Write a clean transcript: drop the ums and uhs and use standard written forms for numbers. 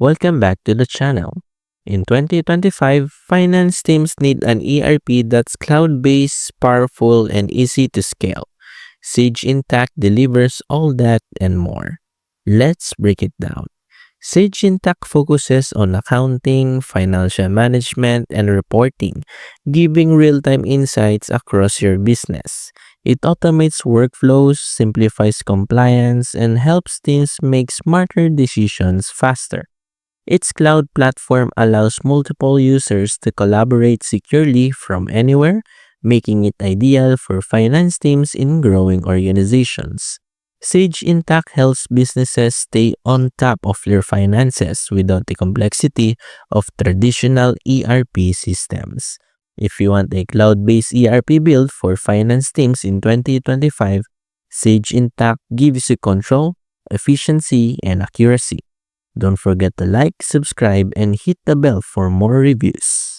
Welcome back to the channel. In 2025, finance teams need an ERP that's cloud-based, powerful, and easy to scale. Sage Intacct delivers all that and more. Let's break it down. Sage Intacct focuses on accounting, financial management, and reporting, giving real-time insights across your business. It automates workflows, simplifies compliance, and helps teams make smarter decisions faster. Its cloud platform allows multiple users to collaborate securely from anywhere, making it ideal for finance teams in growing organizations. Sage Intacct helps businesses stay on top of their finances without the complexity of traditional ERP systems. If you want a cloud-based ERP build for finance teams in 2025, Sage Intacct gives you control, efficiency, and accuracy. Don't forget to like, subscribe, and hit the bell for more reviews.